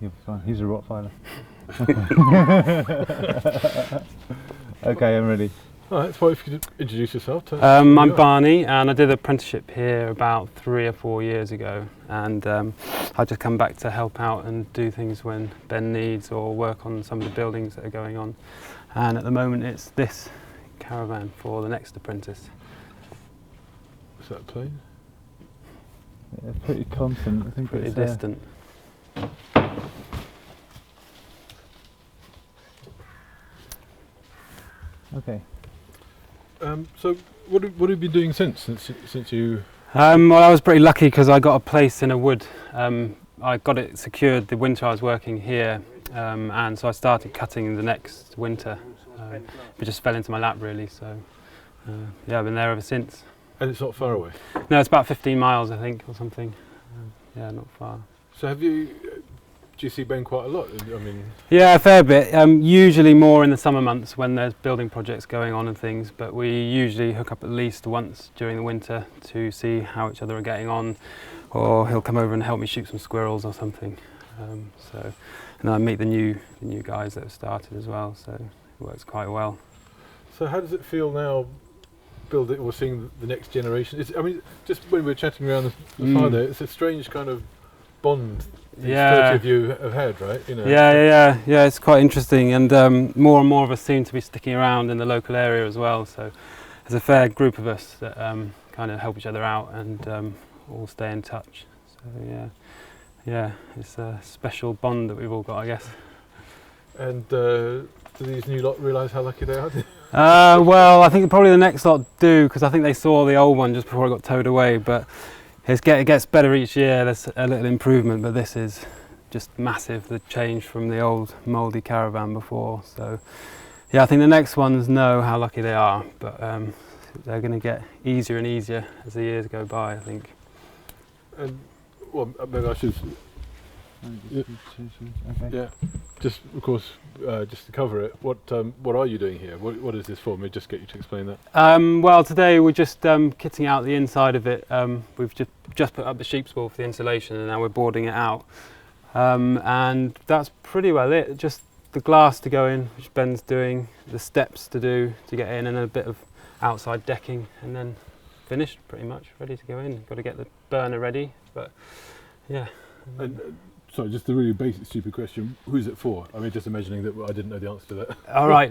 You'll be fine. He's a Rottweiler. Okay, I'm ready. All right, so if you could introduce yourself. I'm Barney, and I did an apprenticeship here about 3 or 4 years ago, and I just come back to help out and do things when Ben needs, or work on some of the buildings that are going on. And at the moment it's this caravan for the next apprentice. Is that a plane? Yeah, pretty constant. I think Pretty it's distant. Okay. So what have you been doing since you? Well, I was pretty lucky because I got a place in a wood. I got it secured the winter I was working here, and so I started cutting the next winter. It just fell into my lap really, so yeah, I've been there ever since. And it's not far away? No, it's about 15 miles I think, or something. Yeah, not far. So do you see Ben quite a lot? I mean, yeah, a fair bit. Usually more in the summer months when there's building projects going on and things, but we usually hook up at least once during the winter to see how each other are getting on, or he'll come over and help me shoot some squirrels or something. And I meet the new guys that have started as well, so it works quite well. So how does it feel now, building or seeing the next generation? I mean, just when we were chatting around the fire there, it's a strange kind of bond. Yeah. 30 of you have had, right? You know. Yeah. It's quite interesting, and more of us seem to be sticking around in the local area as well. So there's a fair group of us that kind of help each other out and all stay in touch. So yeah, it's a special bond that we've all got, I guess. And do these new lot realise how lucky they are? Well, I think probably the next lot do, because I think they saw the old one just before it got towed away. But it gets better each year. There's a little improvement, but this is just massive, the change from the old mouldy caravan before. So yeah, I think the next ones know how lucky they are, but they're going to get easier and easier as the years go by, I think. And well, maybe I should. Okay. Yeah, just of course, just to cover it. What are you doing here? What is this for? May just get you to explain that. Well, today we're just kitting out the inside of it. We've just put up the sheep's wool for the insulation, and now we're boarding it out. And that's pretty well it. Just the glass to go in, which Ben's doing, the steps to do to get in, and a bit of outside decking, and then finished pretty much, ready to go in. Got to get the burner ready, but yeah. And, sorry, just a really basic, stupid question. Who's it for? I mean, just imagining that I didn't know the answer to that. All right.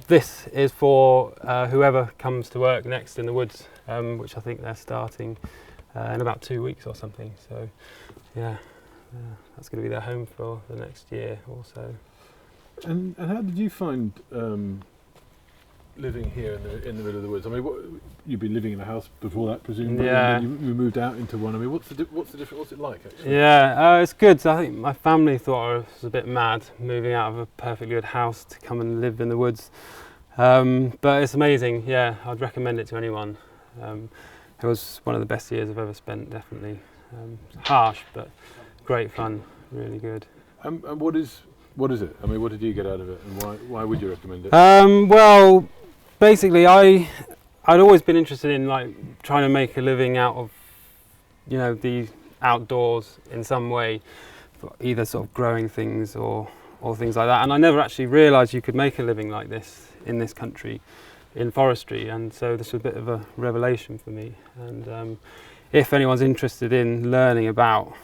This is for whoever comes to work next in the woods, which I think they're starting in about 2 weeks or something. So, yeah, that's going to be their home for the next year or so. And how did you find living here in the middle of the woods? I mean, you've been living in a house before that, presumably. Yeah. And then you moved out into one. I mean, what's the difference? What's it like actually? Yeah, it's good. I think my family thought I was a bit mad moving out of a perfectly good house to come and live in the woods, but it's amazing. Yeah, I'd recommend it to anyone. It was one of the best years I've ever spent. Definitely harsh, but great fun. Really good. And what is it? I mean, what did you get out of it, and why would you recommend it? Well, basically, I'd always been interested in like trying to make a living out of, the outdoors in some way, either sort of growing things or things like that. And I never actually realised you could make a living like this in this country, in forestry. And so this was a bit of a revelation for me. And if anyone's interested in learning about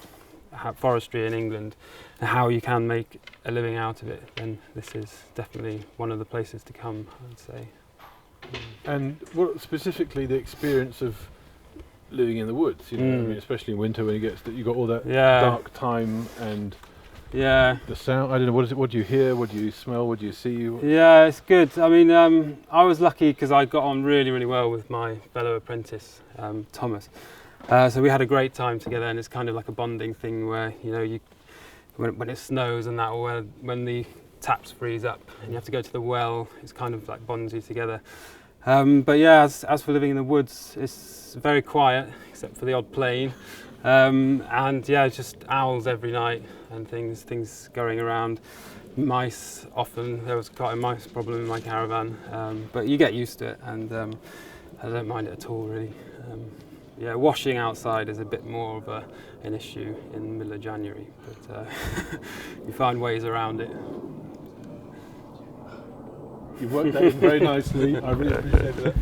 forestry in England and how you can make a living out of it, then this is definitely one of the places to come, I'd say. And what specifically the experience of living in the woods? I mean, especially in winter when you got all that dark time and the sound. I don't know, what do you hear? What do you smell? What do you see? Yeah, it's good. I mean, I was lucky because I got on really, really well with my fellow apprentice, Thomas. So we had a great time together, and it's kind of like a bonding thing where when it snows and that, or when the taps freeze up and you have to go to the well, it's kind of like bonds you together. But yeah, as for living in the woods, it's very quiet except for the odd plane, and yeah, just owls every night and things going around. Mice, often there was quite a mice problem in my caravan, but you get used to it, and I don't mind it at all really. yeah, washing outside is a bit more of an issue in the middle of January, but you find ways around it. You've worked that in very nicely. I really appreciate that.